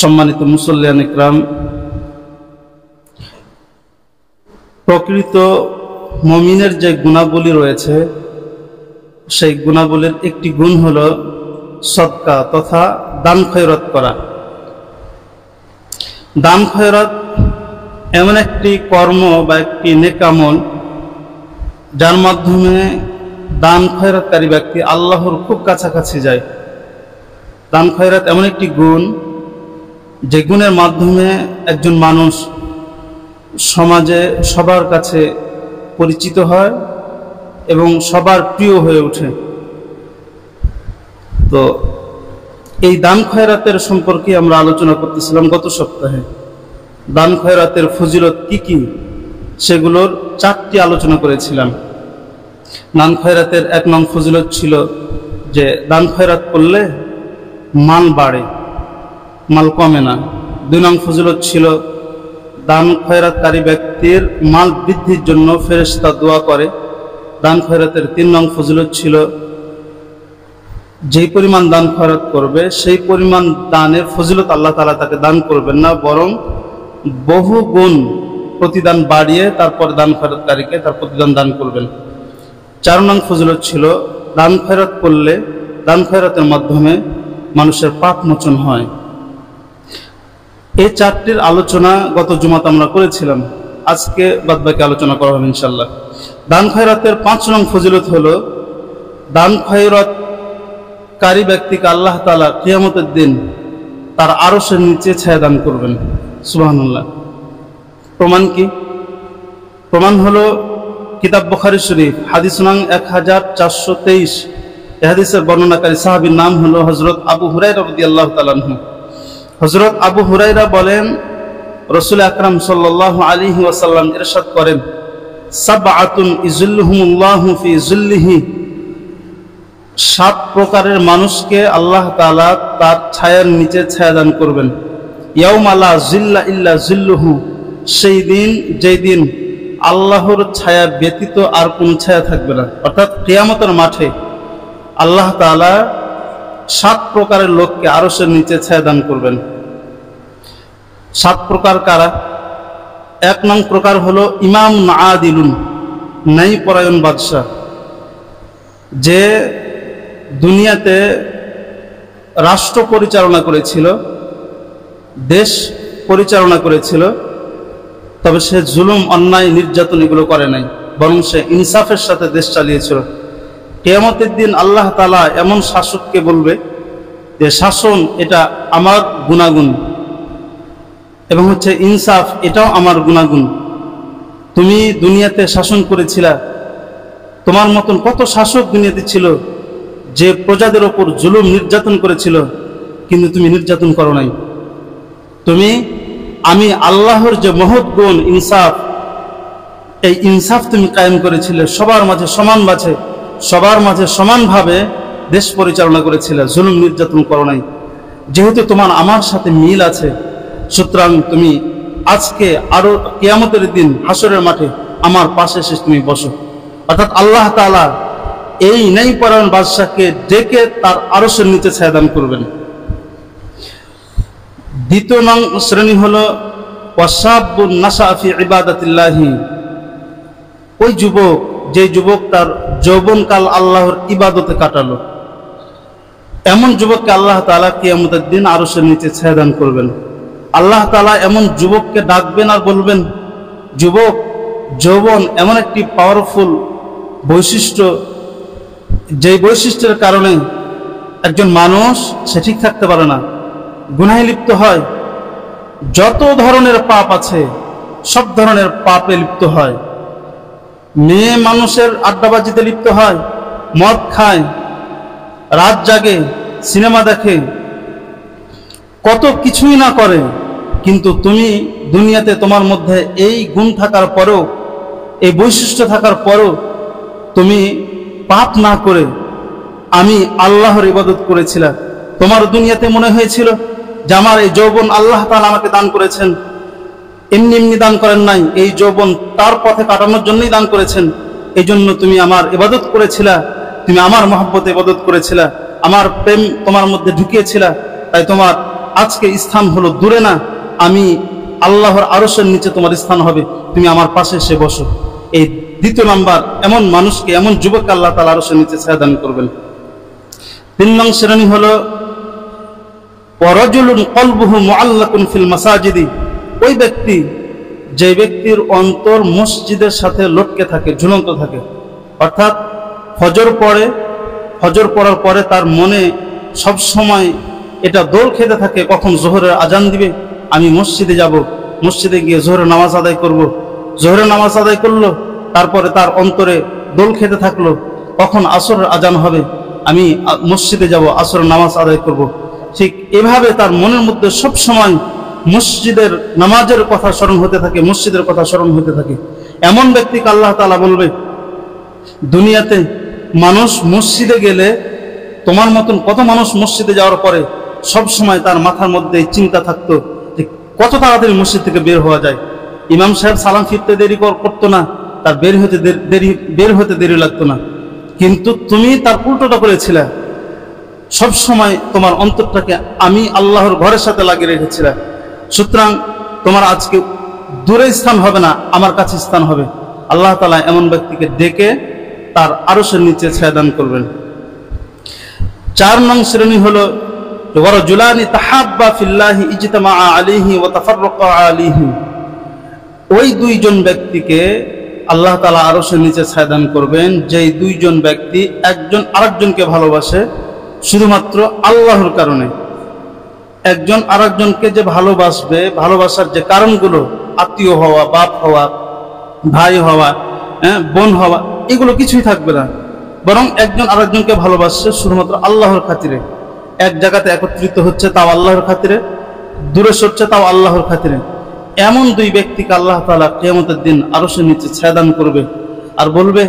সম্মানিত মুসল্লিয়ান ইকরাম, প্রকৃত মুমিনের যে গুণাবলী রয়েছে সেই গুণাবলীর একটি গুণ হল সদকা তথা দান খয়রাত করা। দান খয়রাত এমন একটি কর্ম বা একটি নেক আমল যার মাধ্যমে দান খয়রাতকারী ব্যক্তি আল্লাহর খুব কাছাকাছি যায়। দান খয়রাত এমন একটি গুণ যে গুণের মাধ্যমে একজন মানুষ সমাজে সবার কাছে পরিচিত হয় এবং সবার প্রিয় হয়ে ওঠে। তো এই দান খয়রাতের সম্পর্কে আমরা আলোচনা করতেছিলাম গত সপ্তাহে। দান খয়রাতের ফজিলত কি কি সেগুলোর 4টি আলোচনা করেছিলাম। দান খয়রাতের 1 নং ফজিলত ছিল যে দান খয়রাত করলে মাল বাড়ে, মাল কমে না। 2 নং ফজিলত ছিল দান খয়রাতকারী ব্যক্তির মাল বৃদ্ধির জন্য ফেরেশতা দোয়া করে। দান খয়রাতের 3 নং ফজিলত ছিল যেই পরিমাণ দান খয়রাত করবে সেই পরিমাণ দানের ফজিলত আল্লাহ তাআলা তাকে দান করবেন না, বরং বহু গুণ প্রতিদান বাড়িয়ে তারপর দান খয়রাতকারীকে তার প্রতিদান দান করবেন। 4 নং ফজিলত ছিল দান খয়রাত করলে দান খয়রাতের মাধ্যমে মানুষের পাপ মোচন হয়। এই 4টির আলোচনা গত জুমাতে আমরা করেছিলাম। আজকে বাদবাকি আলোচনা করা হবে ইনশাআল্লাহ। দান খয়রাতের 5 নং ফজিলত হলো দান খয়রাতকারী ব্যক্তিকে আল্লাহ তাআলা কিয়ামতের দিন তার আরশের নিচে ছায়া দান করবেন। সুবহানাল্লাহ। প্রমাণ কি? প্রমাণ হলো কিতাব বুখারী শরীফ হাদিস নং 1423। এই হাদিসের বর্ণনাকারী সাহাবীর নাম হলো হযরত আবু হুরায়রা রাদিয়াল্লাহু তাআলা আনহু। হযরত আবু হুরায়রা বলেন, রাসূল আকরাম সাল্লাল্লাহু আলাইহি ওয়াসাল্লাম ইরশাদ করেন, সাবআতুন ইযিল্লুহুমুল্লাহু ফি যিল্লিহি, 7 প্রকারের মানুষকে আল্লাহ তাআলা তার ছায়ার নিচে ছায়া দান করবেন। ইয়াউমা লা যিল্লা ইল্লা যিল্লুহু, সেই দিন যেই দিন আল্লাহর ছায়া ব্যতীত আর কোনো ছায়া থাকবে না। অর্থাৎ কিয়ামতের মাঠে আল্লাহ তাআলা 7 প্রকারের লোককে আরশের নিচে ছায়া দান করবেন। 7 প্রকার কারা? 1 নং প্রকার হলো ইমাম আদিলুন, ন্যায়পরায়ণ বাদশাহ, যে দুনিয়াতে রাষ্ট্র পরিচালনা করেছিল, দেশ পরিচালনা করেছিল, তবে সে জুলুম, অন্যায়, নির্যাতন এগুলো করে নাই, বরং সে ইনসাফের সাথে দেশ চালিয়েছিল। কিয়ামতের দিন আল্লাহ তাআলা এমন শাসককে বলবে যে শাসন এটা আমার গুণাগুণ এবং হচ্ছে ইনসাফ এটাও আমার গুণাগুণ। তুমি দুনিয়াতে শাসন করেছিলা, তোমার মতন কত শাসক দুনিয়াতে ছিল যে প্রজাদের ওপর জুলুম নির্যাতন করেছিল, কিন্তু তুমি নির্যাতন করো নাই। আমি আল্লাহর যে মহৎ গুণ ইনসাফ, এই ইনসাফ তুমি কায়েম করেছিলে, সবার মাঝে সমানভাবে দেশ পরিচালনা করেছিলে, জুলুম নির্যাতন করো নাই। যেহেতু তোমার আমার সাথে মিল আছে, সুতরাং তুমি আজকে আরো কিয়ামতের দিন হাসরের মাঠে আমার পাশে এসে তুমি বসো। অর্থাৎ আল্লাহ তাআলা এই ন্যায়পরায়ণ বাদশাকে ডেকে তার আরশের নিচে ছায়া দান করবেন। 2 নং শ্রেণী হলো ওয়াশাবুন নাশা ফি ইবাদাতিল্লাহি, ওই যুবক যে যুবক তার যৌবনকাল আল্লাহর ইবাদতে কাটালো, এমন যুবককে আল্লাহ তাআলা কিয়ামতের দিন আরশের নিচে ছায়া দান করবেন। আল্লাহ তাআলা এমন যুবককে ডাকবেন আর বলবেন, যুবক, যৌবন এমন একটি পাওয়ারফুল বৈশিষ্ট্য, যেই বৈশিষ্ট্যের কারণে একজন মানুষ সে ঠিক থাকতে পারে না, গুনাহে লিপ্ত হয়, যত ধরনের পাপ আছে সব ধরনের পাপে লিপ্ত হয়। মেয়ে মানুষের আড্ডাবাজিতে লিপ্ত হয়, মদ খায়, রাত জাগে, সিনেমা দেখে, কত কিছুই না করে, কিন্তু তুমি দুনিয়াতে তোমার মধ্যে এই গুণ থাকার পরেও, এই বৈশিষ্ট্য থাকার পরেও তুমি পাপ না করে আমি আল্লাহর ইবাদত করেছিলা। তোমার দুনিয়াতে মনে হয়েছিল যে আমার এই যৌবন আল্লাহ তাআলা আমাকে দান করেছেন, এমনি এমনি দান করেন নাই, এই যৌবন তার পথে কাটানোর জন্যই দান করেছেন। এই জন্য তুমি আমার ইবাদত করেছিলা, তুমি আমার মহব্বতে ইবাদত করেছিলা, আমার প্রেম তোমার মধ্যে ঢুকিয়েছিলা, তাই তোমার আজকে স্থান হলো দূরে না, আমি আল্লাহর আরশের নিচে তোমার স্থান হবে, তুমি আমার পাশে এসে বসো। এই দ্বিতীয় নাম্বার, এমন মানুষকে, এমন যুবককে আল্লাহ তাআলা আরশের নিচে ছায়া দান করবেন। 3 নং শ্রেণী হলো ওয়ারাজুলুন কলবুহু মুআল্লাকুন ফিল মাসাজিদি, ওই ব্যক্তি যে ব্যক্তির অন্তর মসজিদের সাথে লটকে থাকে, ঝুলন্ত থাকে। অর্থাৎ ফজর পড়ার পরে তার মনে সব সময় এটা দোল খেতে থাকে, কখন জোহরের আজান দিবে, আমি মসজিদে যাব, মসজিদে গিয়ে জোহরের নামাজ আদায় করব। জোহরের নামাজ আদায় করলো, তারপরে তার অন্তরে দোল খেতে থাকলো, কখন আসরের আজান হবে, আমি মসজিদে যাব, আসরের নামাজ আদায় করব। ঠিক এভাবে তার মনের মধ্যে সব সময় মসজিদের নামাজের কথা স্মরণ হতে থাকে, মসজিদের কথা স্মরণ হতে থাকে। এমন ব্যক্তিকে আল্লাহ তাআলা বলবে, দুনিয়াতে মানুষ মসজিদে গেলে, তোমার মতন কত মানুষ মসজিদে যাওয়ার পরে সব সময় তার মাথার মধ্যে চিন্তা থাকতো যে কত তাড়াতাড়ি মসজিদ থেকে বের হওয়া যায়। ইমাম সাহেব সালাম ফিরতে দেরি করতো না, তার বের হতে দেরি লাগতো না। কিন্তু তুমি তার উল্টোটা করেছিলে, সব সময় তোমার অন্তরটাকে আমি আল্লাহর ঘরের সাথে লাগিয়ে রেখেছিলে। সুতরাং তোমার আজকে দূরে স্থান হবে না, আমার কাছে স্থান হবে। আল্লাহ তাআলা এমন ব্যক্তিকে ডেকে তার আরশের নিচে ছায়া দান করবেন। 4 নং শ্রেণী হলো ওয়ারাজুলানি তাহাব্বা ফিল্লাহি ইজতামা আলাইহি ওয়া তাফাররাকা আলাইহি, ওই 2 জন ব্যক্তিকে আল্লাহ তাআলা আরশের নিচে ছায়া দান করবেন, যেই 2 জন ব্যক্তি একজন আরেকজনকে ভালোবাসে শুধুমাত্র আল্লাহর কারণে। একজন আরেকজনকে যে ভালোবাসবে, ভালোবাসার যে কারণগুলো, আত্মীয় হওয়া, বাপ হওয়া, ভাই হওয়া, বোন হওয়া, এগুলো কিছুই থাকবে না, বরং একজন আরেকজনকে ভালোবাসছে শুধুমাত্র আল্লাহর খাতিরে। এক জায়গাতে একত্রিত হচ্ছে তাও আল্লাহর খাতিরে, দূরে সরছে তাও আল্লাহর খাতিরে। এমন 2 ব্যক্তিকে আল্লাহ তাআলা কিয়ামতের দিন আরশের নিচে ছায়া দান করবে আর বলবে,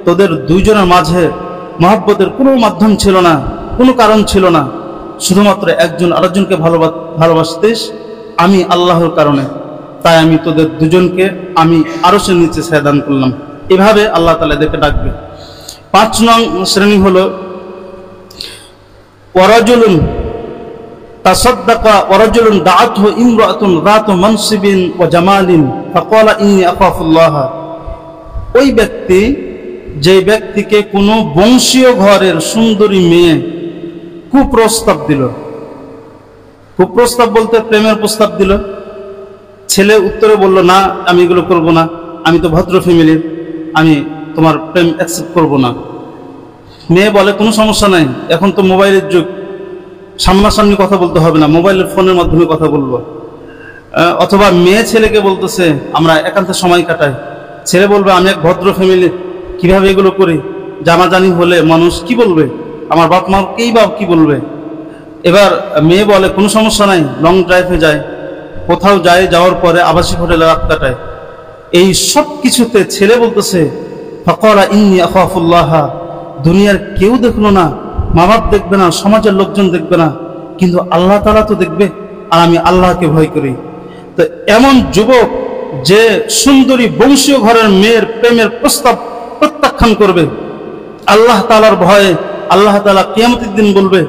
তোদের 2 জনের মাঝে মহব্বতের কোনো মাধ্যম ছিল না, কোনো কারণ ছিল না, শুধুমাত্র একজন আরেকজনকে ভালোবাসতিস আমি আল্লাহর কারণে, তাই আমি তোদের 2 জনকে আমি আরশের নিচে ছায়া দান করলাম। এভাবে আল্লাহ তাআলা এদেরকে ডাকবে। 5 নং শ্রেণী হলো ওয়ারাজুলুন তাসাদ্দাকা ওয়ারাজুলুন দাআতহু ইমরাআতুন যাতু মানসিবিন ওয়া জামালিন ফাকালা ইন্নী আখাফুল্লাহ, ওই ব্যক্তি যে ব্যক্তিকে কোনো বংশীয় ঘরের সুন্দরী মেয়ে কুপ্রস্তাব দিল। কুপ্রস্তাব বলতে প্রেমের প্রস্তাব দিল। ছেলে উত্তরে বলল, না আমি এগুলো করব না, আমি তো ভদ্র ফ্যামিলির, আমি তোমার প্রেম অ্যাকসেপ্ট করব না। মেয়ে বলে, কোনো সমস্যা নাই, এখন তো মোবাইলের যুগ, সামনাসামনি কথা বলতে হবে না, মোবাইলের ফোনের মাধ্যমে কথা বলবো। অথবা মেয়ে ছেলেকে বলতেছে আমরা একান্তে সময় কাটাই, ছেলে বলবে আমি এক ভদ্র ফ্যামিলি, কিভাবে এগুলো করি, জানাজানি হলে মানুষ কি বলবে, আমার বাপ মাকেই বা কি বলবে। এবার মেয়ে বলে কোনো সমস্যা নাই, লং ড্রাইভে যায়, কোথাও যায়, যাওয়ার পরে আবাসিক হোটেলে রাত কাটায়। এই সব কিছুতে ছেলে বলতেছে ফাকালা ইন্নী আখাফুল্লাহ, দুনিয়ার কেউ দেখলো না, মা বাপ দেখবে না, সমাজের লোকজন দেখবে না, কিন্তু আল্লাহ তাআলা তো দেখবে, আর আমি আল্লাহকে ভয় করি। তো এমন যুবক যে সুন্দরী বংশীয় ঘরের মেয়ের প্রেমের প্রস্তাব প্রত্যাখ্যান করবে, আল্লাহ তাআলার ভয়ে আল্লাহ তাআলা কিয়ামতের দিন বলবে,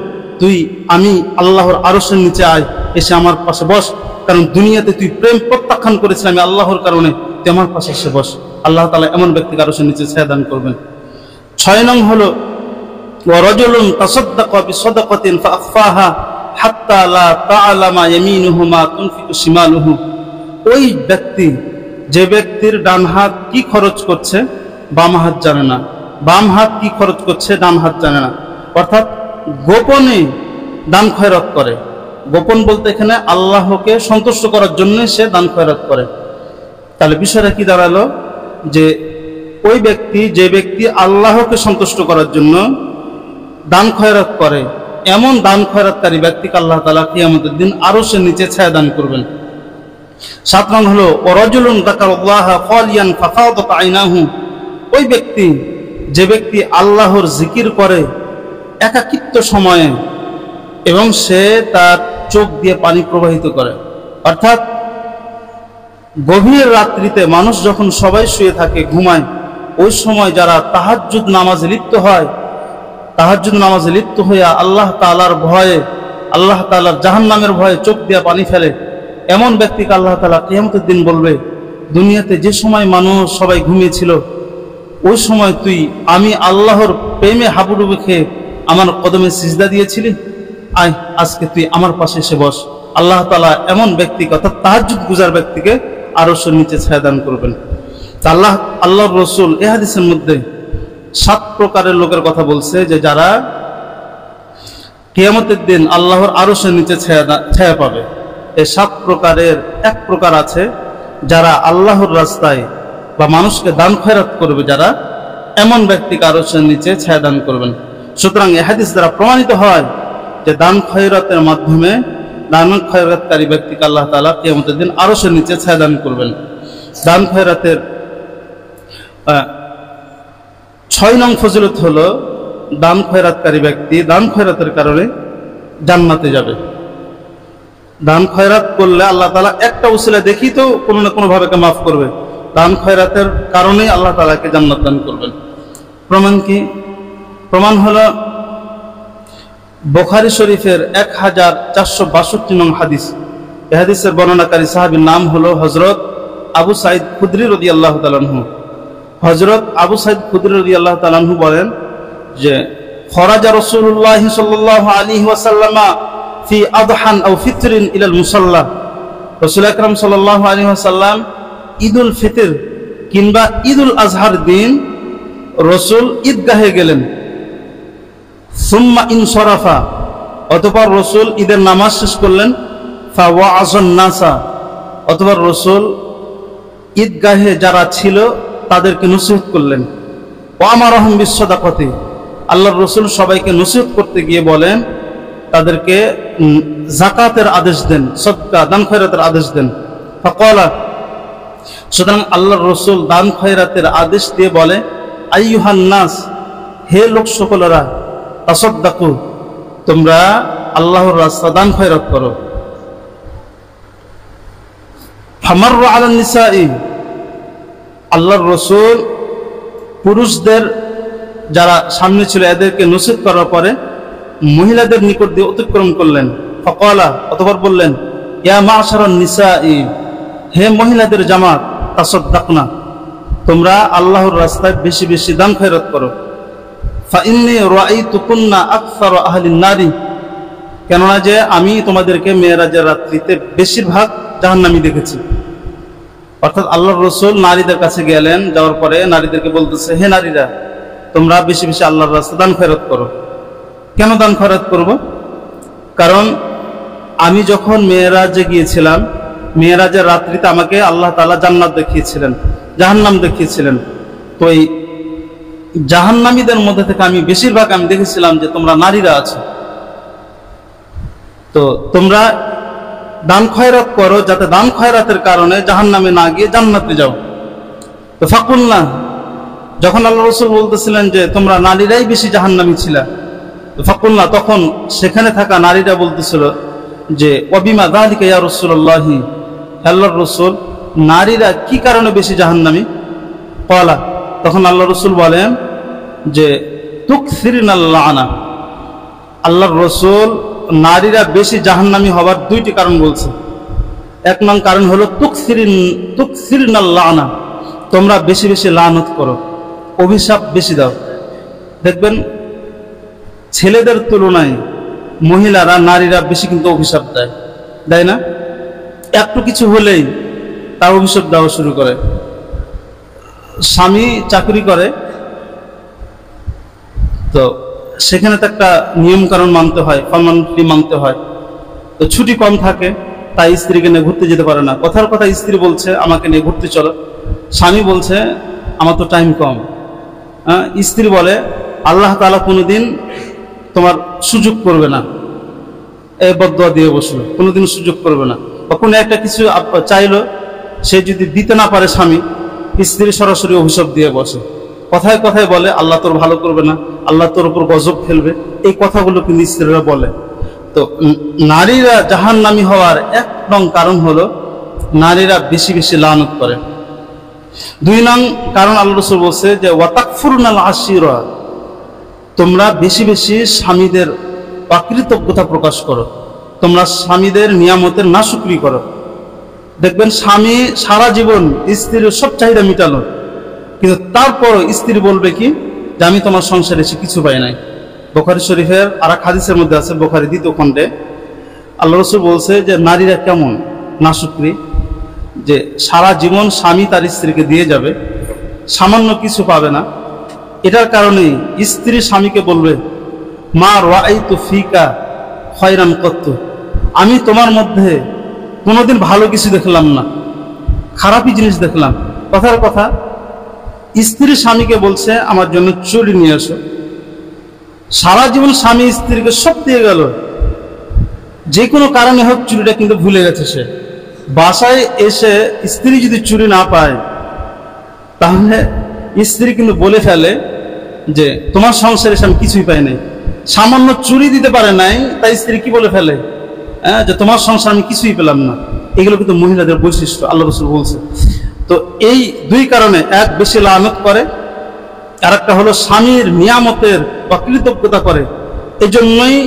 তুই আমি আল্লাহর আরশের নিচে আয়, এসে আমার পাশে বস, কারণ দুনিয়াতে তুই প্রেম প্রত্যাখ্যান করেছিস আমি আল্লাহর কারণে, তুই আমার পাশে এসে বস। আল্লাহ তাআলা এমন ব্যক্তিকে আরশের নিচে ছায়া দান করবেন। 6 নং হলো ওয়ারাজুলুন তাসাদ্দাকা বিসাদাকাতিন ফাআখফাহা হাত্তা লা তা'লামা ইয়ামিনুহু মা তুনফিকু শিমালুহু, ওই ব্যক্তি যে ব্যক্তির ডান হাত কি খরচ করছে বাম হাত জানে না, বাম হাত কি খরচ করছে ডান হাত জানে না। অর্থাৎ গোপনে দান খয়রাত করে। গোপন বলতে এখানে আল্লাহকে সন্তুষ্ট করার জন্য সে দান খয়রাত করে। তাহলে বিষয়টা কি দাঁড়ালো, যে ওই ব্যক্তি যে ব্যক্তি আল্লাহকে সন্তুষ্ট করার জন্য দান খয়রাত করে, এমন দান খয়রাতকারী ব্যক্তিকে আল্লাহ তাআলা কিয়ামতের দিন আরশের নিচে ছায়া দান করবেন। 7 নং হলো ওয়ারাজুলুন যাকারাল্লাহ খালিয়ান ফাফাদাত আইনাহু, ওই ব্যক্তি যে ব্যক্তি আল্লাহর জিকির করে একাকিত্ব সময়ে এবং সে তার চোখ দিয়ে পানি প্রবাহিত করে। অর্থাৎ গভীর রাত্রিতে মানুষ যখন সবাই শুয়ে থাকে, ঘুমায়, ওই সময় যারা তাহাজ্জুদ নামাজে লিপ্ত হয়, তাহাজ্জুদ নামাজে লিপ্ত হইয়া আল্লাহ তাআলার ভয়ে আল্লাহ তাআলার জাহান্নামের ভয়ে চোখ দিয়ে পানি ফেলে, এমন ব্যক্তিকে আল্লাহ তাআলা কিয়ামতের দিন বলবে, দুনিয়াতে যে সময় মানুষ সবাই ঘুমিয়েছিল ওই সময় তুই আমি আল্লাহর প্রেমে হাবুডুবু খেয়ে আমার কদমে সিজদা দিয়েছিলি, আয় আজকে তুই আমার পাশে এসে বস। আল্লাহ তাআলা এমন ব্যক্তিকে, অর্থাৎ তাহাজ্জুদ গুজার ব্যক্তিকে আরশের নিচে ছায়া দান করবেন। আল্লাহর রাসূল এই হাদিসের মধ্যে 7 প্রকারের লোকের কথা বলছে, যে যারা কিয়ামতের দিন আল্লাহর আরশের নিচে ছায়া পাবে। এই 7 প্রকারের এক প্রকার আছে, যারা আল্লাহর রাস্তায় বা মানুষকে দান খয়রাত করবে, যারা এমন ব্যক্তিকে আরশের নিচে ছায়া দান করবেন। সুতরাং এই হাদিস দ্বারা প্রমাণিত হয় যে দান খয়রাতের মাধ্যমে দান খয়রাতকারী ব্যক্তিকে আল্লাহ তাআলা কিয়ামতের দিন আরশের নিচে ছায়া দান করবেন। দান খয়রাতের 6 নং ফজিলত হলো, দান খয়রাতকারী ব্যক্তি দান খয়রাতের কারণে জান্নাতে যাবে। দান খয়রাত করলে আল্লাহ তাআলা একটা উসিলা দেখি তো কোনো না কোনো ভাবে মাফ করবে। দান খয়রাতের কারণেই আল্লাহ তাআলাকে জান্নাত দান করবেন। প্রমাণ কি? প্রমাণ হলো বুখারী শরীফের 1462 নং হাদিস। এই হাদিসের বর্ণনাকারী সাহাবীর নাম হলো হযরত আবু সাঈদ খুদরি রাদিয়াল্লাহু তাআলা আনহু। হযরত আবু সাঈদ খুদরি রাদিয়াল্লাহু তাআলা আনহু বলেন যে খরাজা রাসূলুল্লাহ সাল্লাল্লাহু আলাইহি ওয়াসাল্লাম ফি আদহান আও ফিতরিন ইলাল মুসাল্লা। রাসূল আকরাম সাল্লাল্লাহু আলাইহি ওয়াসাল্লাম ঈদুল ফিতর কিংবা ঈদুল আজহার দিন রাসূল ঈদগাহে গেলেন। সুম্মা ইনসরাফা, অতঃপর রাসূল ঈদের নামাজ শেষ করলেন। ফাওয়াআযান নাসা, অতঃপর রাসূল ঈদগাহে যারা ছিল তাদেরকে নসিহত করলেন। ওয়া আমারহুম বিসসাদাকাতি, আল্লাহর রাসূল সবাইকে নসিহত করতে গিয়ে বলেন তাদেরকে যাকাতের আদেশ দেন, সদকা দান খয়রাতের আদেশ দেন। ফাকালা, সুতরাং আল্লাহর রাসূল দান খয়রাতের আদেশ দিয়ে বলে, আইয়ুহান নাস, হে লোক সকলেরা, তাসাদদাকু, তোমরা আল্লাহর রাস্তায় দান খয়রাত করো। ফামাররু আলান নিসাই, আল্লাহর রাসূল পুরুষদের যারা সামনে ছিল এদেরকে নসিহত করার পরে মহিলাদের নিকট দিয়ে অতিক্রম করলেন। ফাকালা, অতঃপর বললেন, ইয়া মা'শারান নিসাই, হে মহিলাদের জামাত, তাসাদদাকনা, তোমরা আল্লাহর রাস্তায় বেশি বেশি দান খয়রাত করো। ফাইন্নী রাআইতুকুন্না আকসার আহলিন নারি, কেননা যে আমি তোমাদেরকে মেরাজের রাত্রিতে বেশিরভাগ জাহান্নামী দেখেছি। অর্থাৎ আল্লাহর রাসূল নারীদের কাছে গেলেন, যাওয়ার পরে নারীদেরকে বলতেছে, হে নারীরা, তোমরা বেশি বেশি আল্লাহর রাস্তায় দান খয়রাত করো। কেন দান খয়রাত করব? কারণ আমি যখন মেরাজে গিয়েছিলাম, মেরাজের রাত্রিতে আমাকে আল্লাহ তাআলা জান্নাত দেখিয়েছিলেন, জাহান্নাম দেখিয়েছিলেন। তো এই জাহান্নামীদের মধ্যে থেকে আমি বেশিরভাগ আমি দেখেছিলাম যে তোমরা নারীরা আছো, তো তোমরা দান খয়রাত করো, যাতে দান খয়রাতের কারণে জাহান্নামে না গিয়ে জান্নাতে যাও। তো ফাকুলনা, যখন আল্লাহ রাসূল বলতেছিলেন যে তোমরা নারীরাই বেশি জাহান্নামী ছিলা, তো ফাকুলনা, তখন সেখানে থাকা নারীরা বলতেছিল যে ওয়াবিমা যালিকা ইয়া রাসূলুল্লাহ, আল্লাহর রাসূল, নারীরা কি কারণে বেশি জাহান্নামী? ক্বালা, তখন আল্লাহ রাসূল বলেন যে তুকসিরিনাল লানা, আল্লাহর রাসূল নারীরা বেশি জাহান্নামী হবার 2টি কারণ বলছে। 1 নং কারণ হলো তুকসিরিনাল লানা, তোমরা বেশি বেশি লানত করো, অভিশাপ বেশি দাও। দেখবেন ছেলেদের তুলনায় মহিলারা, নারীরা বেশি কিন্তু অভিশাপ দেয় না? একটু কিছু হলেই তার অভিশাপ দেওয়া শুরু করে। স্বামী চাকরি করে, তো সেখানে তো একটা নিয়ম কারণ মানতে হয়, ফরমালিটি মানতে হয়। তো ছুটি কম থাকে, তাই স্ত্রীকে নিয়ে ঘুরতে যেতে পারে না। কথার কথা স্ত্রী বলছে আমাকে নিয়ে ঘুরতে চলো, স্বামী বলছে আমার তো টাইম কম। স্ত্রী বলে আল্লাহ তাআলা কোনোদিন তোমার সুযোগ করবে না, এই বদদুয়া দিয়ে বসলো, কোনোদিন সুযোগ করবে না। বা কোনো একটা কিছু চাইলো, সে যদি দিতে না পারে স্বামী, স্ত্রী সরাসরি অভিশাপ দিয়ে বসে। কথায় কথায় বলে আল্লাহ তোর ভালো করবে না, আল্লাহ তোর উপর গজব ফেলবে, এই কথাগুলো কিন্তু স্ত্রীরা বলে। তো নারীরা জাহান্নামী হওয়ার 1 নং কারণ হলো নারীরা বেশি বেশি লানত করে। 2 নং কারণ আল্লাহ রাসূল বলছে যে ওয়াতাকফুরনাল আশিরা, তোমরা বেশি বেশি স্বামীদের অকৃতজ্ঞতা প্রকাশ করো, তোমরা স্বামীদের নিয়ামতের নাশুকরি করো। দেখবেন স্বামী সারা জীবন স্ত্রীর সব চাহিদা মিটালো, কিন্তু তারপরও স্ত্রী বলবে কি যে আমি তোমার সংসারে এসে কিছু পাই নাই। বুখারী শরীফের আর এক হাদিসের মধ্যে আছে, বুখারী 2য় খণ্ডে আল্লাহ রাসূল বলছে যে নারীরা কেমন নাশুকরি, যে সারা জীবন স্বামী তার স্ত্রীকে দিয়ে যাবে, সামান্য কিছু পাবে না। এটার কারণে স্ত্রী স্বামীকে বলবে মা রাআইতু ফিকা খায়রান কত্তু, আমি তোমার মধ্যে কোনোদিন ভালো কিছু দেখলাম না, খারাপই জিনিস দেখলাম। কথার কথা স্ত্রী স্বামীকে বলছে আমার জন্য চুড়ি নিয়ে আসো। সারা জীবন স্বামী স্ত্রীকে সব দিয়ে গেল, যে কোনো কারণে হোক চুরিটা কিন্তু ভুলে গেছে সে। বাসায় এসে স্ত্রী যদি চুরি না পায় তাহলে স্ত্রী কিন্তু বলে ফেলে যে তোমার সংসারে এসে আমি কিছুই পাই নাই। সামান্য চুরি দিতে পারে নাই, তাই স্ত্রী কি বলে ফেলে, যে তোমার সংসার আমি কিছুই পেলাম না। এগুলো কিন্তু মহিলাদের বৈশিষ্ট্য, আল্লাহ রাসূল বলছে। তো এই দুই কারণে, এক বেশি লানত করে, আর একটা হলো স্বামীর নিয়ামতের অকৃতজ্ঞতা করে। এই জন্যই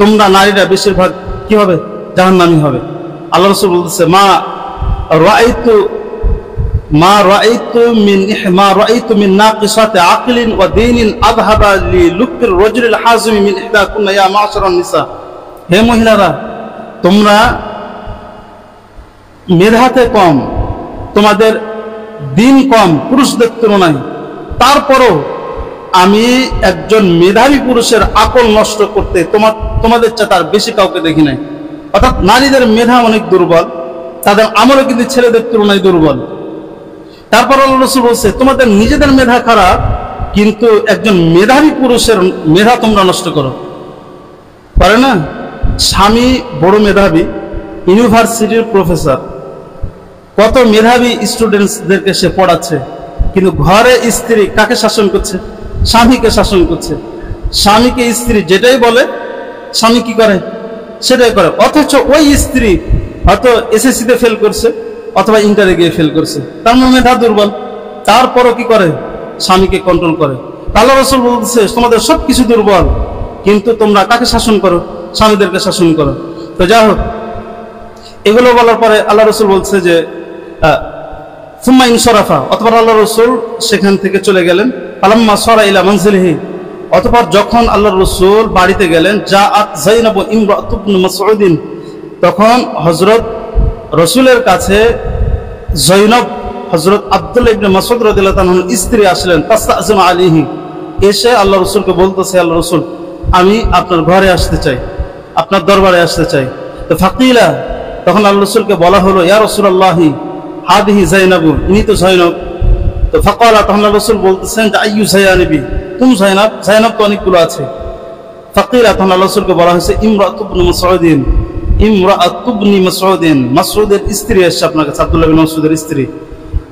তোমরা নারীরা বেশিরভাগ কি হবে, জাহান্নামী হবে। আল্লাহ রাসূল বলছে মা রাআইতু মিন নাকিসাতি আকলিন ওয়া দীনিন আযহাবা লিলুকির রাজুলিল হাযিমি মিন ইহদাকুন্না ইয়া মা'শারান নিসা। হে মহিলারা, তোমরা মেধাতে কম, তোমাদের দিন কম পুরুষদের তুলনায়, তারপরও আমি একজন মেধাবী পুরুষের আকল নষ্ট করতে তোমাদের চেয়ে তার বেশি কাউকে দেখি নাই। অর্থাৎ নারীদের মেধা অনেক দুর্বল, তাদের আমলও কিন্তু ছেলেদের তুলনায় দুর্বল। তারপর আল্লাহ রাসূল বলছে তোমাদের নিজেদের মেধা খারাপ, কিন্তু একজন মেধাবী পুরুষের মেধা তোমরা নষ্ট করো। পারে না, স্বামী বড় মেধাবী, ইউনিভার্সিটির প্রফেসর, কত মেধাবী স্টুডেন্টসদেরকে সে পড়াচ্ছে, কিন্তু ঘরে স্ত্রী কাকে শাসন করছে, স্বামীকে শাসন করছে। স্বামীকে স্ত্রী যেটাই বলে স্বামী কি করে সেটাই করে, অথচ ওই স্ত্রী হয়তো এসএসসিতে ফেল করছে অথবা ইন্টারে গিয়ে ফেল করছে, তার মেধা দুর্বল, তারপরও কি করে স্বামীকে কন্ট্রোল করে। আল্লাহ রাসূল বলছে তোমাদের সবকিছু দুর্বল, কিন্তু তোমরা কাকে শাসন করো, স্বামীদেরকে শাসন করো। তো যা হোক, এগুলো বলার পরে আল্লাহ রাসূল বলছে যে সুম্মা ইনসারাফা, অতঃপর আল্লাহ রাসূল সেখান থেকে চলে গেলেন। ফালাম্মা সারা ইলা মানজিলিহি, অতঃপর যখন আল্লাহ রাসূল বাড়িতে গেলেন, জাআত যায়নাব ইমরাতু ইবনে মাসউদিন, তখন হযরত রাসূলের কাছে যায়নাব হযরত আব্দুল্লাহ ইবনে মাসউদ রাদিয়াল্লাহু তাআলার স্ত্রী আসলেন। তাস্তাযিনু আলাইহি, এসে আল্লাহ রাসূলকে বলতেছে আল্লাহ রাসূল আমি আপনার ঘরে আসতে চাই, আপনার দরবারে আসতে চাই। তো ফাকিলা, তখন আল্লাহ রাসূলকে বলা হলো ইয়া রাসূলুল্লাহ হাদিহি যায়নাবু, ইনি তো যায়নাব। তো ফাকালা, তখন আল্লাহ রাসূল বলতেছেন যে আইয়ু যায়নাবি, কোন যায়নাব, যায়নাব তো অনেকগুলো আছে। ফাকিলা, তখন আল্লাহ রাসূলকে বলা হয়েছে ইমরাতু ইবনে মাসউদিন, ইমরাতু ইবনে মাসউদিন, মাসউদের স্ত্রী এসেছে আপনার কাছে, আব্দুল্লাহ বিন মাসউদের স্ত্রী।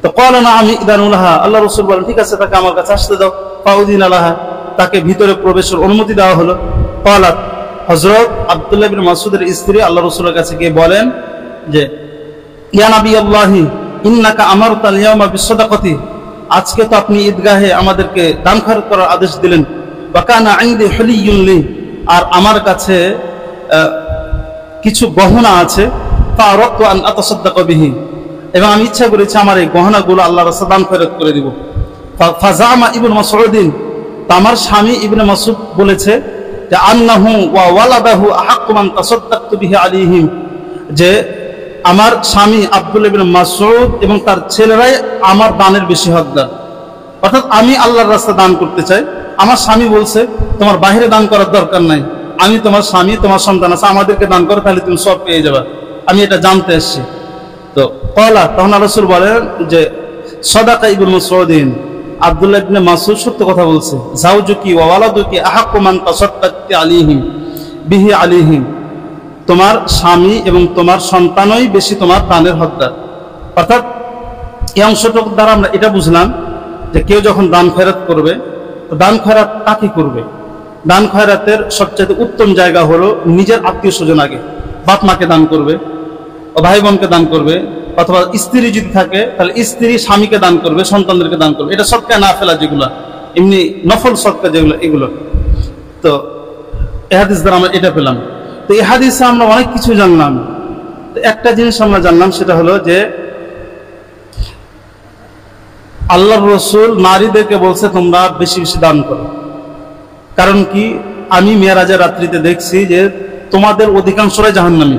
তো ক্বালা নাআম ইদানু লাহা, আল্লাহ রাসূল বলেন ঠিক আছে তাকে আমার কাছে আসতে দাও। ফাউদিনা লাহা, তাকে ভিতরে প্রবেশের অনুমতি দেওয়া হলো। ক্বালাত, হযরত আব্দুল্লাহ বিন মাসউদের স্ত্রী আল্লাহ রাসূলের কাছে গিয়ে বলেন যে ইয়া নবিয়াল্লাহি ইন্নাকা আমারতাল ইয়াওমা বিসসাদাকাতি, আজকে তো আপনি ঈদগাহে আমাদেরকে দান খয়রাত করার আদেশ দিলেন। ওয়া কানা ইনদি হুলিয়ুন লি, আর আমার কাছে কিছু গহনা আছে। ফারাতু আন আতাসাদদাকা বিহি, এবং আমি ইচ্ছা করেছি আমার এই গহনাগুলো আল্লাহর রাস্তায় দান খয়রাত করে দিব। ফাজামা ইবনে মাসউদিন, আমার স্বামী ইবনে মাসউদ বলেছে যে আন্নাহু ওয়া ওয়ালাদাহু আহাক্কু মান তাসাদদাকতু বিহি আলাইহিম, যে আমার স্বামী আব্দুল্লাহ ইবনে মাসউদ এবং তার ছেলেরাই আমার দানের বেশি হকদার। অর্থাৎ আমি আল্লাহর রাস্তায় দান করতে চাই, আমার স্বামী বলছে তোমার বাহিরে দান করার দরকার নাই, আমি তোমার স্বামী, তোমার সন্তান আছে, আমাদেরকে দান করো, তাহলে তুমি সব পেয়ে যাবে, আমি এটা জানতে এসেছি। তো ক্বালা, তখন রাসূল বলেন যে সাদাকা ইবনে মাসউদিন, আব্দুল্লাহ ইবনে মাসউদ সত্য কথা বলছে। যাওজুকি ওয়া ওয়ালাদুকি আহাক্কু মান তাসাদদাকতি আলাইহিম বিহি আলাইহিম, তোমার স্বামী এবং তোমার সন্তানই বেশি তোমার দানের হকদার। অর্থাৎ এই অংশটুকু দ্বারা আমরা এটা বুঝলাম যে কেউ যখন দান খয়রাত করবে, তো দান খয়রাত কাকে করবে? দান খয়রাতের সবচেয়ে উত্তম জায়গা হলো নিজের আত্মীয় স্বজন, আগে বাপ মাকে দান করবে, ও ভাই বোনকে দান করবে, অথবা স্ত্রী যদি থাকে তাহলে স্ত্রী স্বামীকে দান করবে, সন্তানদেরকে দান করবে। এটা সদকা না ফেলা, যেগুলো এমনি নফল সদকা যেগুলো, এগুলো। তো এই হাদিস দ্বারা আমরা এটা পেলাম। তো এই হাদিসে আমরা অনেক কিছু জানলাম। তো একটা জিনিস আমরা জানলাম, সেটা হলো যে আল্লাহর রাসূল নারীদেরকে বলছে তোমরা বেশি বেশি দান করো। কারণ কি, আমি মেরাজের রাত্রিতে দেখছি যে তোমাদের অধিকাংশরাই জাহান্নামী।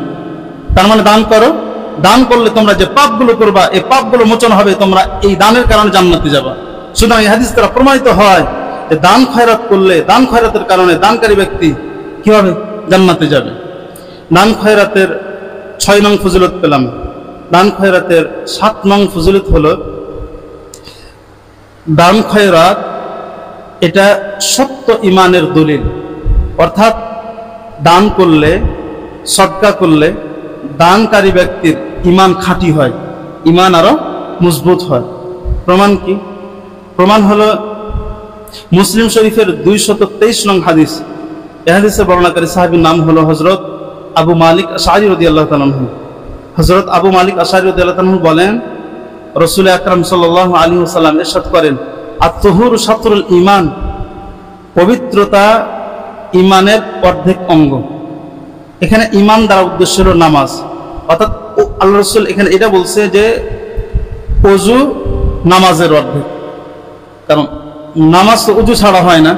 তার মানে দান করো, দান করলে তোমরা যে পাপগুলো করবা এই পাপগুলো মোচন হবে, তোমরা এই দানের কারণে জান্নাতে যাবা। সুতরাং এই হাদিস দ্বারা প্রমাণিত হয় যে দান খয়রাত করলে, দান খয়রাতের কারণে দানকারী ব্যক্তি কি হবে? জান্নাতে যাবে। দান খয়রাতের 6 নং ফজিলত পেলাম। দান খয়রাতের 7 নং ফজিলত হলো দান খয়রাত এটা সত্য ইমানের দলিল। অর্থাৎ দান করলে, সদকা করলে দানকারী ব্যক্তির ইমান খাঁটি হয়, ইমান আরো মজবুত হয়। প্রমাণ কি? প্রমাণ হলো মুসলিম শরীফের 223 নং হাদিস। এই হাদিসের বর্ণনাকারী সাহাবীর নাম হলো হযরত আবু মালিক আশআরী রাদিয়াল্লাহু তাআলা আনহু। হযরত আবু মালিক আশআরী রাদিয়াল্লাহু তাআলা আনহু বলেন, রাসূল আকরাম সাল্লাল্লাহু আলাইহি ওয়াসাল্লাম ইরশাদ করেন, আত-তুহুরু শাতরুল ঈমান, পবিত্রতা ঈমানের অর্ধেক অঙ্গ। এখানে ঈমান দ্বারা উদ্দেশ্য হলো নামাজ। অর্থাৎ আল্লাহ রাসূল এখানে এটা বলছে যে ওযু নামাজের অর্ধেক। কারণ নামাজ তো ওযু ছাড়া হয় না,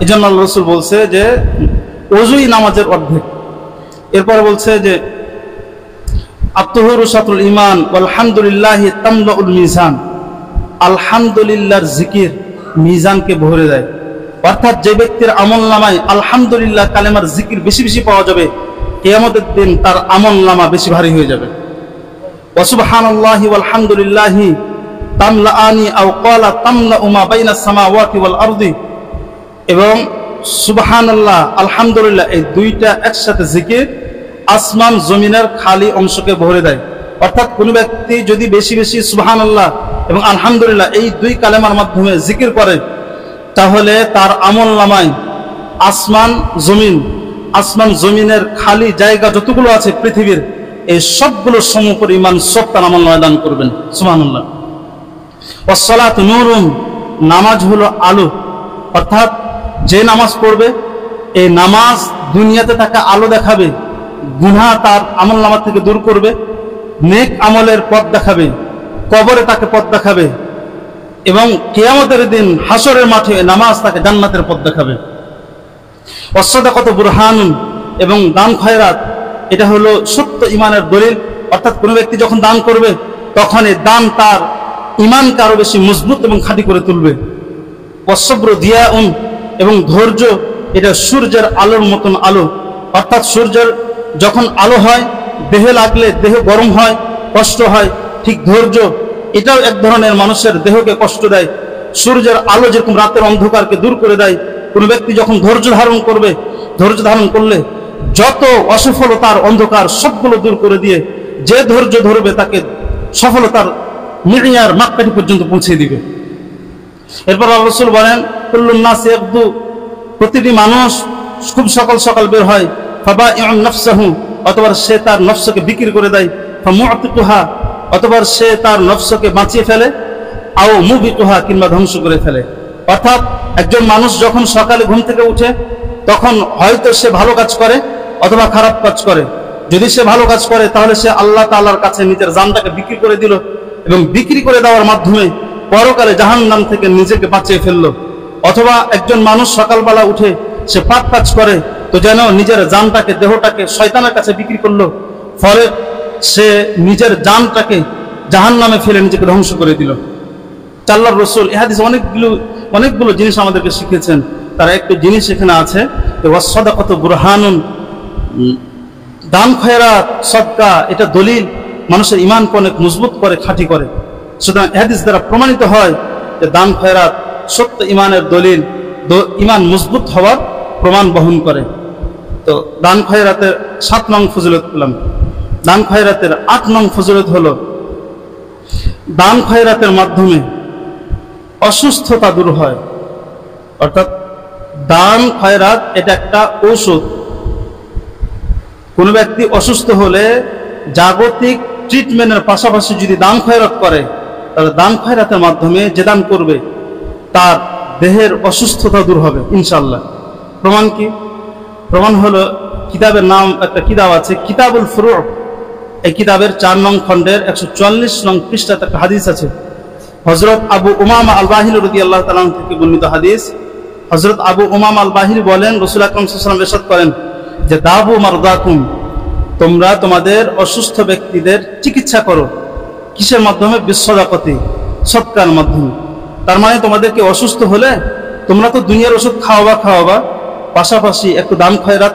এজন্য আল্লাহ রাসূল বলছে যে ওযুই নামাজের অর্ধেক। এরপর বলছে যে আত-তুহুরু শাতরুল ঈমান ওয়াল হামদুলিল্লাহি তামলাউল মিজান, আলহামদুলিল্লাহর জিকির মিজানকে ভরে দেয়। অর্থাৎ যে ব্যক্তির আমলনামায় আলহামদুলিল্লাহ কালেমার জিকির বেশি বেশি পাওয়া যাবে, কিয়ামতের দিন তার আমলনামা বেশি ভারী হয়ে যাবে। ওয়া সুবহানাল্লাহি ওয়াল হামদুলিল্লাহি তামলাআনি আও ক্বালা তামলাউ মা বাইনাস সামাওয়াতি ওয়াল আরদি, এবং সুবহানাল্লাহ আলহামদুলিল্লাহ এই দুইটা একসাথে জিকির আসমান জমিনের খালি অংশকে ভরে দেয়। অর্থাৎ কোন ব্যক্তি যদি বেশি বেশি সুবহানাল্লাহ এবং আলহামদুলিল্লাহ এই দুই কালেমার মাধ্যমে জিকির করে, তাহলে তার আমলনামায় আসমান জমিনের খালি জায়গা যতগুলো আছে পৃথিবীর, এই সবগুলো সমপরিমাণ সব তার আমলনামায় দান করবেন। সুবহানাল্লাহ। ওয়াসসালাতু নূরুন, নামাজ হলো আলো। অর্থাৎ যে নামাজ পড়বে এই নামাজ দুনিয়াতে তাকে আলো দেখাবে, গুনাহ তার আমলনামা থেকে দূর করবে, নেক আমলের পথ দেখাবে, কবরে তাকে পথ দেখাবে, এবং কিয়ামতের দিন হাসরের মাঠে নামাজ তাকে জান্নাতের পথ দেখাবে। ওয়াসসাদাকাতু বুরহানুন, এবং দান খয়রাত এটা হলো সত্য ইমানের দলিল। অর্থাৎ কোনো ব্যক্তি যখন দান করবে তখন এই দান তার ইমানকে আরো বেশি মজবুত এবং খাঁটি করে তুলবে। ওয়াসসবরু দিয়াউন, এবং ধৈর্য এটা সূর্যের আলোর মতন আলো। অর্থাৎ সূর্যের যখন আলো হয়, দেহে লাগলে দেহ গরম হয়, কষ্ট হয়, ঠিক ধৈর্য এটাও এক ধরনের মানুষের দেহকে কষ্ট দেয়। সূর্যের আলো যেরকম রাতের অন্ধকারকে দূর করে দেয়, কোন ব্যক্তি যখন ধৈর্য ধারণ করবে, ধৈর্য ধারণ করলে যত অসফলতার অন্ধকার সবগুলো দূর করে দিয়ে যে ধৈর্য ধরবে তাকে সফলতার মিয়ার মাপকাঠি পর্যন্ত পৌঁছে দিবে। এরপর আল্লাহ রাসূল বলেন, কুল্লুন নাস ইয়াগদু, প্রতিটি মানুষ খুব সকাল সকাল বের হয়, ফাবাইউন নাফসাহু, অথবা সে তার নফসকে বিক্রি করে দেয়, ফামুআতিকুহা, অথবা সে তার নফসকে বাঁচিয়ে ফেলে, আও মুবিকুহা, কিংবা ধ্বংস করে ফেলে। অর্থাৎ একজন মানুষ যখন সকালে ঘুম থেকে উঠে তখন হয়তো সে ভালো কাজ করে অথবা খারাপ কাজ করে। যদি সে ভালো কাজ করে তাহলে সে আল্লাহ তাআলার কাছে নিজের জানটাকে বিক্রি করে দিল, এবং বিক্রি করে দেওয়ার মাধ্যমে পরকালে জাহান্নাম থেকে নিজেকে বাঁচিয়ে ফেললো। অথবা একজন মানুষ সকালবেলা উঠে সে পাপ কাজ করে, তো যেন নিজের জানটাকে, দেহটাকে শয়তানের কাছে বিক্রি করলো, ফলে সে নিজের জানটাকে জাহান্নামে ফেলে নিজেকে ধ্বংস করে দিল। আল্লাহর রাসূল এই হাদিসে অনেকগুলো জিনিস আমাদেরকে শিখিয়েছেন। তার একটি জিনিস এখানে আছে, ওয়াসসাদাকাতু বুরহানুন, দান খয়রাত সদকা এটা দলিল, মানুষের ঈমানকে অনেক মজবুত করে, খাঁটি করে। সুতরাং এই হাদিস দ্বারা প্রমাণিত হয় যে দান খয়রাত সত্য ঈমানের দলিল, ঈমান মজবুত হওয়ার প্রমাণ বহন করে। তো দান খয়রাতের 7 নং ফজিলত পেলাম। দান খয়রাতের 8 নং ফজিলত হলো দান খয়রাতের মাধ্যমে অসুস্থতা দূর হয়। অর্থাৎ দান খয়রাত এটা একটা ঔষধ। কোন ব্যক্তি অসুস্থ হলে জাগতিক ট্রিটমেন্টের পাশাপাশি যদি দান খয়রাত করে, তাহলে দান খয়রাতের মাধ্যমে যে দান করবে তার দেহের অসুস্থতা দূর হবে ইনশাআল্লাহ। প্রমাণ কি? প্রমাণ হলো কিতাবের নাম, একটা কিতাব আছে কিতাবুল ফুরু'। এই কিতাবের 4 নং খণ্ডের 144 নং পৃষ্ঠাতে একটা হাদিস আছে। হযরত আবু উমামা আল বাহিলি রাদিয়াল্লাহু তাআলা থেকে বর্ণিত হাদিস। হযরত আবু উমামা আল বাহিলি বলেন, রাসূল আকরাম সাল্লাল্লাহু আলাইহি ওয়াসাল্লাম ইরশাদ করেন যে দাবু মারদাকুম, তোমরা তোমাদের অসুস্থ ব্যক্তিদের চিকিৎসা করো। কিসের মাধ্যমে? বিসসাদাকাতি, সদকার মাধ্যমে। তার মানে তোমাদেরকে অসুস্থ হলে তোমরা তো দুনিয়ার ওষুধ খাওয়াবা, পাশাপাশি একটু দান খয়রাত,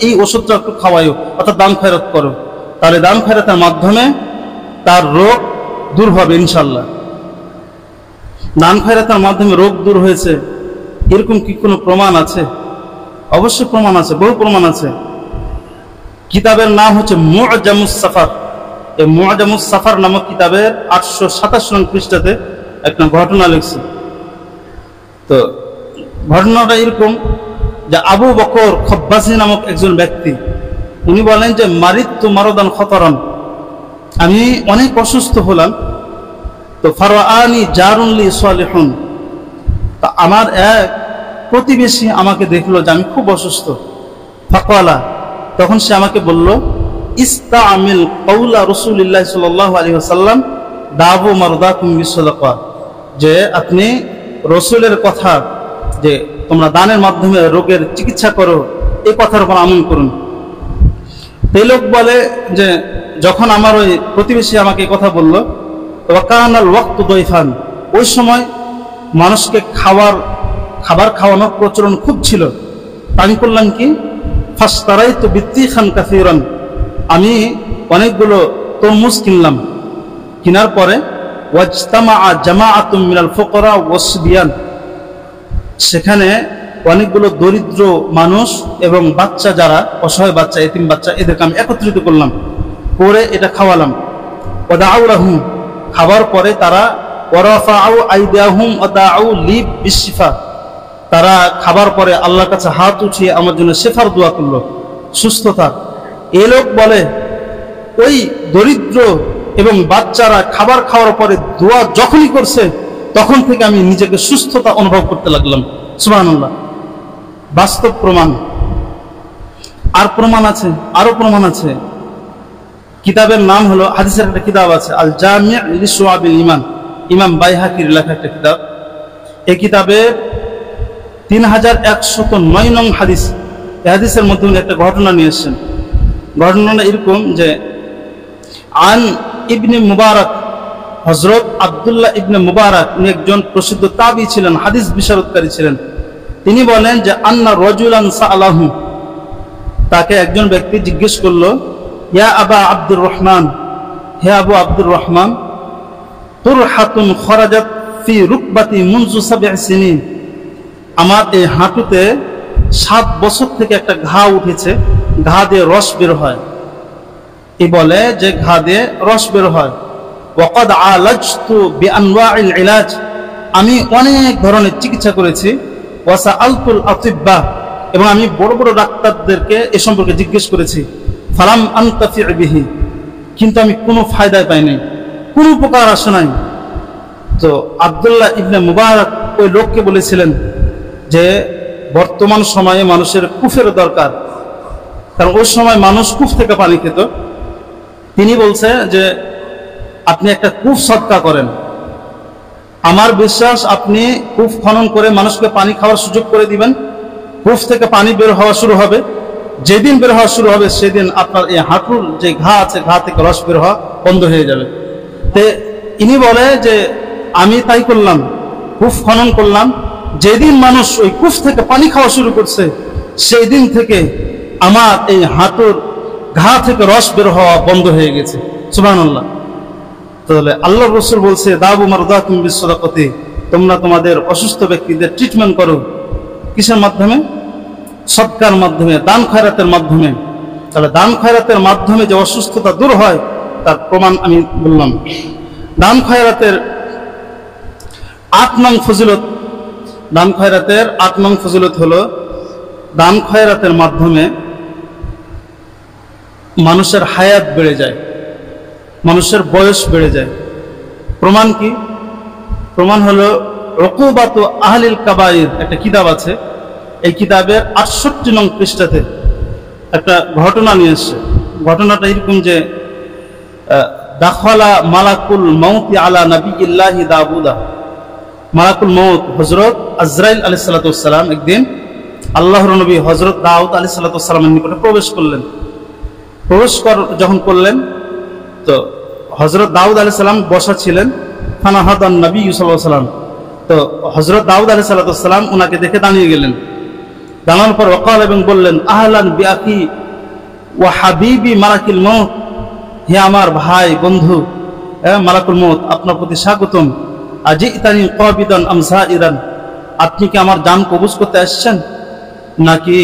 এই ওষুধটা একটু খাওয়াইও, অর্থাৎ দান খয়রাত করো। তাহলে দান খয়রাতের মাধ্যমে তার রোগ দূর হবে ইনশাআল্লাহ। দান খয়রাতের মাধ্যমে রোগ দূর হয়েছে, এরকম কি কোনো প্রমাণ আছে? অবশ্যই প্রমাণ আছে, বহু প্রমাণ আছে। কিতাবের নাম হচ্ছে মুআজামুস সাফার। এই মুআজামুস সাফার নামক কিতাবের 827 নং পৃষ্ঠাতে একটা ঘটনা লিখছে। তো ঘটনাটা এরকম যে আবু বকর খব্বাসী নামক একজন ব্যক্তি, উনি বলেন যে মারিদতু মারাদান খতরান, আমি অনেক অসুস্থ হলাম। তো ফারাআনি জারুন লি সালিহুন, তা আমার এক প্রতিবেশী আমাকে দেখলো যে আমি খুব অসুস্থ। ফাকালা, তখন সে আমাকে বলল ইস্তাআমিল কওলা রাসূলিল্লাহ সাল্লাল্লাহু আলাইহি ওয়াসাল্লাম দাবু মারদাকুম বিসসাদাকা, যে আপনি রাসূলের কথা যে তোমরা দানের মাধ্যমে রোগের চিকিৎসা করো, এই কথার উপর আমল করুন। এই লোক বলে যে যখন আমার ওই প্রতিবেশী আমাকে এই কথা বলল, ওয়াকানাল ওয়াক্তু দাইফান, ওই সময় মানুষকে খাবার খাওয়ানোর প্রচলন খুব ছিল। আমি করলাম কি, ফাসতারাইতু বিত্তিখান কাসীরান, আমি অনেকগুলো তরমুজ কিনলাম। কেনার পরে ওয়াজতামাআ জামাআতুম মিনাল ফুকারা ওয়াসবিয়ান, সেখানে অনেকগুলো দরিদ্র মানুষ এবং বাচ্চা, যারা অসহায় বাচ্চা, এতিম বাচ্চা, এদেরকে আমি একত্রিত করলাম, করে এটা খাওয়ালাম। ওয়াদাউ লাহুম, খাবার পরে তারা ওয়ারাফাউ আইদিয়াহুম ওয়াদাউ লি বিশিফা, তারা খাবার পরে আল্লাহর কাছে হাত উঠিয়ে আমার জন্য শেফার দোয়া করলো, সুস্থতা। এই লোক বলে ওই দরিদ্র এবং বাচ্চারা খাবার খাওয়ার পরে দোয়া যখনই করছে, তখন থেকে আমি নিজেকে সুস্থতা অনুভব করতে লাগলাম। সুবহানাল্লাহ, বাস্তব প্রমাণ। আর প্রমাণ আছে, আরো প্রমাণ আছে। কিতাবের নাম হলো, হাদিসের একটা কিতাব আছে আল জামি' লিশুআবিল ঈমান, ইমাম বাইহাকির লেখা একটা কিতাব। এই কিতাবে 3109 নং হাদিস। এই হাদিসের মধ্যে উনি একটা ঘটনা নিয়ে এসেছেন। ঘটনাটা এরকম যে আন ইবনে মুবারক, হযরত আব্দুল্লাহ ইবনে মুবারক, উনি একজন প্রসিদ্ধ তাবী ছিলেন, হাদিস বিশারদকারী ছিলেন। তিনি বলেন যে আন্না রাজুলান সাআলাহু, তাকে একজন ব্যক্তি জিজ্ঞেস করলো, ইয়া আবা আব্দুর রহমান, হে আবু আব্দুর রহমান, তুরহাতুন খরাজাত ফি রুকবাতি মুনযু 7 সিনিন, আমার এই হাঁটুতে 7 বছর থেকে একটা ঘা উঠেছে, ঘা দিয়ে রস বের হয়। এই বলে যে ঘা দিয়ে রস বের হয়। ওয়াকাদ আলাজতু বিআনওয়াইল ইলাজ, আমি অনেক ধরনের চিকিৎসা করেছি। ওয়াসাআলতুল আতিব্বা, এবং আমি বড় বড় ডাক্তারদেরকে এ সম্পর্কে জিজ্ঞেস করেছি। ফালাম আনতাফি বিহি, কিন্তু আমি কোনো ফায়দায় পাই নাই, কোনো উপকার আসে নাই। তো আব্দুল্লাহ ইবনে মুবারক ওই লোককে বলেছিলেন যে বর্তমান সময়ে মানুষের কুফের দরকার, কারণ ওই সময় মানুষ কুফ থেকে পানি খেত। তিনি বলছে যে আপনি একটা কূপ সদকা করেন। আমার বিশ্বাস আপনি কূপ খনন করে মানুষকে পানি খাওয়ার সুযোগ করে দিবেন, কূপ থেকে পানি বের হওয়া শুরু হবে। যেদিন বের হওয়া শুরু হবে সেদিন আপনার এই হাঁটুর যে ঘা আছে, ঘা থেকে রস বের হওয়া বন্ধ হয়ে যাবে। তে ইনি বলে যে আমি তাই করলাম, কূপ খনন করলাম। যেদিন মানুষ ওই কূপ থেকে পানি খাওয়া শুরু করছে, সেই দিন থেকে আমার এই হাঁটুর ঘা থেকে রস বের হওয়া বন্ধ হয়ে গেছে। সুবহানাল্লাহ। তাহলে আল্লাহর রাসূল বলছে দাবু মারদাকুম বিসসাদাকাতি, তোমরা তোমাদের অসুস্থ ব্যক্তিদের ট্রিটমেন্ট করো। কিসের মাধ্যমে? সদকার মাধ্যমে, দান খয়রাতের মাধ্যমে। তাহলে দান খয়রাতের মাধ্যমে যে অসুস্থতা দূর হয় তার প্রমাণ আমি বললাম। দান খয়রাতের 8 নং ফজিলত, দান খয়রাতের 8 নং ফজিলত হলো দান খয়রাতের মাধ্যমে মানুষের হায়াত বেড়ে যায়, মানুষের বয়স বেড়ে যায়। প্রমাণ কি? প্রমাণ হলো উকুবাতু আহলিল কাবাইর, একটা কিতাব আছে। এই কিতাবের 68 নং পৃষ্ঠাতে একটা ঘটনা নিয়ে এসছে। ঘটনাটা এরকম যে দাখালা মালাকুল মাউত আলা নবিয়্যিল্লাহি দাউদা, মালাকুল মাউত হযরত আজরাইল আলাইহিস সালাতু ওয়াস সালাম একদিন আল্লাহর নবী হযরত দাউদ আলাইহিস সালাতু ওয়াস সালামের নিকটে প্রবেশ করলেন। যখন করলেন তো হযরত দাউদ আলাইহিস সালাম বসা ছিলেন। ফানাহাদান নবী সাল্লাল্লাহু আলাইহি ওয়াসাল্লাম, তো হযরত দাউদ আলাইহিস সালাতু ওয়াস সালাম ওনাকে দেখে দাঁড়িয়ে গেলেন। দাঁড়ানোর পর ওয়াকাল এবং বললেন, আহলান বিআখি ওয়া হাবিবি মালাকুল মাউত, হে আমার ভাই বন্ধু মালাকুল মাউত, আপনার প্রতি স্বাগতম। আজিতানি কাবিদান আম সাইরান, আপনি কি আমার জান কবজ করতে আসছেন নাকি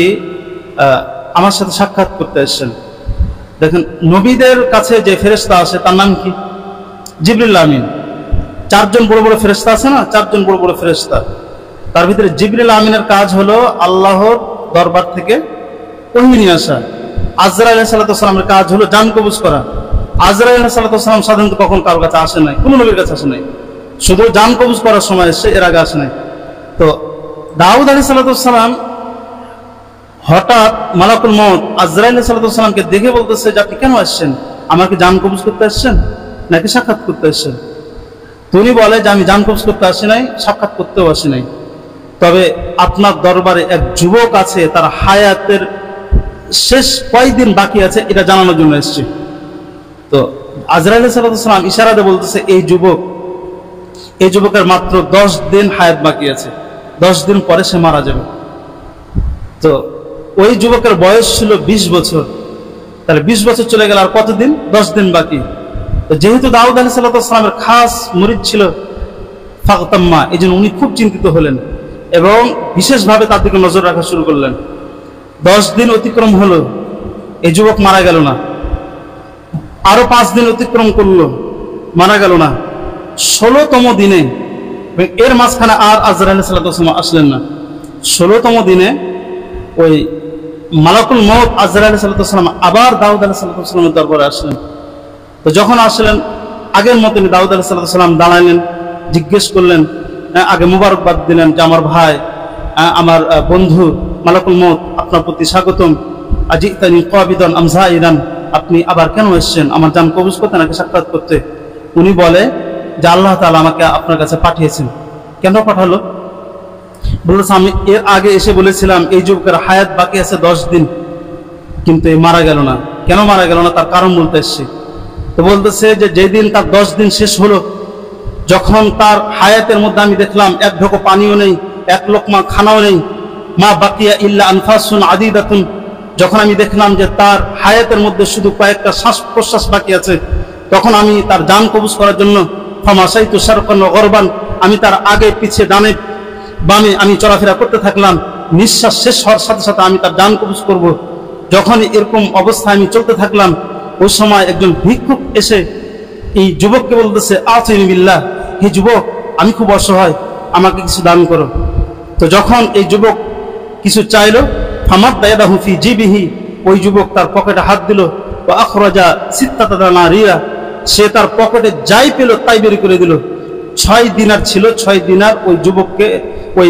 আমার সাথে সাক্ষাৎ করতে আসছেন? দেখেন, নবীদের কাছে যে ফেরেশতা আসে তার নাম কি? জিবরিল আমিন। 4 জন বড় বড় ফেরেশতা আছে না, 4 জন বড় বড় ফেরেশতা, তার ভিতরে জিবরিল আমিনের কাজ হলো আল্লাহর দরবার থেকে ওহী নিয়ে আসা। আজরাইল আলাইহিস সালাতু ওয়াস সালামের কাজ হলো জান কবজ করা। আজরাইল আলাইহিস সালাতু ওয়াস সালাম সাধারণত কখন কারোর কাছে আসে নাই, কোনো নবীর কাছে আসে নাই, শুধু জান কবজ করার সময় এসে, এর আগে আসে নাই। তো দাউদ আলাইহিস সালাতু ওয়াস সালাম হঠাৎ মালাকুল মাউত আজরাইল আলাইহিস সালাতু ওয়াস সালামকে দেখে বলতেছে যে আপনি কেন আসছেন? আমাকে জান কবজ করতে আসছেন নাকি সাক্ষাৎ করতে আসছেন? তিনি বলে যে আমি জান কবজ করতে আসি নাই, সাক্ষাৎ করতেও আসি নাই, তবে আপনার দরবারে এক যুবক আছে, তার হায়াতের শেষ কয়দিন বাকি আছে এটা জানানোর জন্য এসেছি। তো আজরাইল আলাইহিস সালাতু ওয়াস সালাম ইশারাতে বলতেছে এই যুবকের মাত্র 10 দিন হায়াত বাকি আছে, 10 দিন পরে সে মারা যাবে। তো ওই যুবকের বয়স ছিল 20 বছর, তাহলে 20 বছর চলে গেল, আর কতদিন? 10 দিন বাকি। তো যেহেতু দাউদ আলাইহিস সালাতু ওয়াস সালামের খাস মুরিদ ছিল ফাগতাম্মা, এই জন্য উনি খুব চিন্তিত হলেন এবং বিশেষভাবে তার দিকে নজর রাখা শুরু করলেন। 10 দিন অতিক্রম হলো, এই যুবক মারা গেল না। আরো 5 দিন অতিক্রম করলো, মারা গেল না। 16তম দিনে, এর মাঝখানে আর আজরাইল আলাইহিস সালাতু ওয়াস সালাম আসলেন না। 16তম দিনে ওই মালাকুল মাউত আজরাইল আলাইহিস সালাতু ওয়াস সালাম আবার দাউদ আলাইহিস সালাতু ওয়াস সালামের দরবারে আসলেন। তো যখন আসলেন আগের মতনই দাউদ আলাইহিস সালাতু ওয়াস সালাম দাঁড়ালেন, জিজ্ঞেস করলেন, আগে মুবারকবাদ দিলেন যে আমার ভাই, আমার বন্ধু মালাকুল মাউত, আপনার প্রতি স্বাগতম। আজিতানি কাবিদান আম সাইরান, আপনি আবার কেন এসেছেন? আমার জান কবজ করতে নাকি সাক্ষাৎ করতে? উনি বলে যে আল্লাহ তাআলা আমাকে আপনার কাছে পাঠিয়েছেন। কেন পাঠালো? বলেছে আমি এর আগে এসে বলেছিলাম এই যুবকের হায়াত বাকি আছে 10 দিন, কিন্তু এ মারা গেল না। কেন মারা গেল না তার কারণ বলতে এসছে। তো বলতেছে যে যেদিন তার 10 দিন শেষ হলো, যখন তার হায়াতের মধ্যে আমি দেখলাম এক ঢোক পানিও নেই, এক লোকমা খানাও নেই, মা বাকিয়া ইল্লা আনফাসুন আদিদাতুন, যখন আমি দেখলাম যে তার হায়াতের মধ্যে শুধু কয়েকটা শ্বাস প্রশ্বাস বাকি আছে, তখন আমি তার জান কবজ করার জন্য ফামাসাইতু শারকান ওয়া গরবান, আমি তার আগে পিছে ডানে বামে আমি চলাফেরা করতে থাকলাম। নিঃশ্বাস শেষ হওয়ার সাথে সাথে আমি তার জান কবজ করব। যখন এরকম অবস্থায় আমি চলতে থাকলাম, ওই সময় একজন ভিক্ষুক এসে এই যুবককে বলতেছে, আতিনি বিল্লাহ, হে যুবক, আমি খুব অসহায়, আমাকে কিছু দান করো। তো যখন এই যুবক কিছু চাইল, ফামাদ্দা ইয়াদাহু ফি জিবিহি, ওই যুবক তার পকেটে হাত দিল, ওয়া আখরাজা সিত্তাতা দিনারিয়া, সে তার পকেটে যাই পেল তাই বের করে দিল। 6 দিনার ছিল, 6 দিনার ওই যুবককে, ওই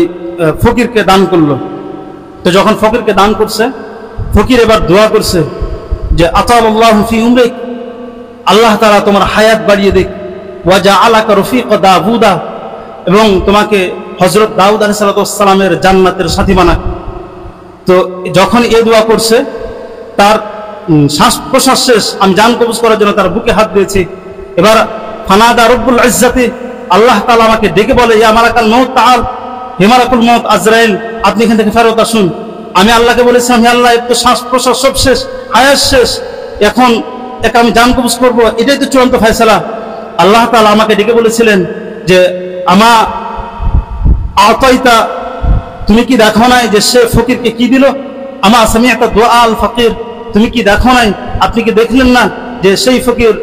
ফকিরকে দান করলো। তো যখন ফকিরকে দান করছে, ফকির এবার দোয়া করছে যে আতাল্লাহু ফি উমরিক, আল্লাহ তাআলা তোমার হায়াত বাড়িয়ে দিক, ওয়া জাআলাকা রফিকা দাউদা, এবং তোমাকে হযরত দাউদ আলাইহিস সালাতু ওয়াস সালামের জান্নাতের সাথী বানাক। তো যখন এই দোয়া করছে, তার শ্বাস প্রশ্বাস শেষ, আমি জান কবজ করার জন্য তার বুকে হাত দিয়েছি। এবার ফানাদা রব্বুল ইজ্জাতি, আল্লাহ তাআলা আমাকে ডেকে বলে, ইয়া মালাকাল মাউত তাআল, হে মালাকুল মাউত আজরাইল, আপনি এখান থেকে ফেরত আসুন। আমি আল্লাহকে বলেছিলাম, হে আল্লাহ, একটু শ্বাস প্রশ্বাস সব শেষ, হায়াত শেষ, এখন একা আমি জান কবজ করব, এটাই তো চূড়ান্ত ফয়সালা। আল্লাহ তাআলা আমাকে ডেকে বলেছিলেন যে আমা আতাইতা, তুমি কি দেখো নাই যে সে ফকিরকে কি দিল? আমা সামিআতা দুআ আল ফকির, তুমি কি দেখো নাই, আপনি কি দেখলেন না যে সেই ফকির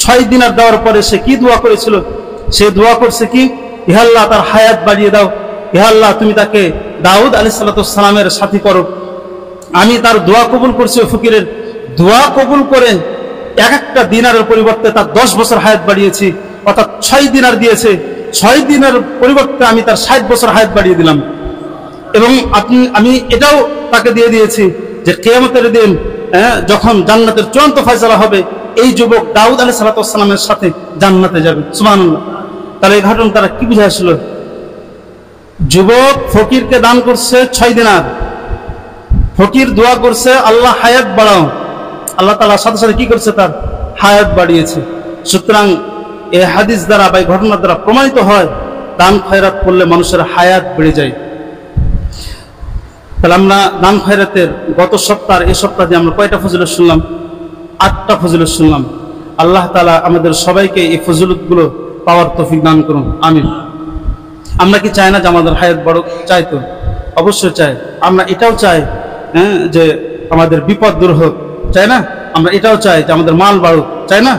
6 দিনার দেওয়ার পরে সে কি দোয়া করেছিল? সে দোয়া করছে কি, হে আল্লাহ, তার হায়াত বাড়িয়ে দাও, হে আল্লাহ, তুমি তাকে দাউদ আলাইহিস সালাতু ওয়াস সালামের সাথী করো। আমি তার দোয়া কবুল করছি। ফকিরের দোয়া কবুল করে একটা দিনারের পরিবর্তে তার 10 বছর হায়াত বাড়িয়েছি, অর্থাৎ 6 দিনার দিয়েছে, 6 দিনের পরিবর্তে আমি তার 60 বছর হায়াত বাড়িয়ে দিলাম। এবং আমি এটাও তাকে দিয়ে দিয়েছি যে কিয়ামতের দিন যখন জান্নাতের চূড়ান্ত ফয়সালা হবে, এই যুবক দাউদ আলাইহিস সালামের সাথে জান্নাতে যাবে। সুবহানাল্লাহ। তাহলে এই ঘটনা তারা কি বুঝে আসলো? যুবক ফকিরকে দান করছে 6 দিনার, ফকির দোয়া করছে আল্লাহ হায়াত বাড়াও, আল্লাহ তাআলা সাথে সাথে কি করছে? তার হায়াত বাড়িয়েছে। সুতরাং এই হাদিস দ্বারা বা এই ঘটনার দ্বারা প্রমাণিত হয় দান খয়রাত করলে মানুষের হায়াত বেড়ে যায়। তাহলে আমরা দান খয়রাতের গত সপ্তাহ এই সপ্তাহে আমরা কয়টা ফজিলত শুনলাম? 8টা ফজিলত শুনলাম। আল্লাহ তাআলা আমাদের সবাইকে এই ফজিলতগুলো পাওয়ার তৌফিক দান করুন, আমিন। আমরা কি চাই না যে আমাদের হায়াত বড়? চাই তো, অবশ্যই চাই। আমরা এটাও চাই যে আমাদের বিপদ দূর হোক, চাই না? আমরা এটাও চাই যে আমাদের মাল বাড়ুক, চাই না?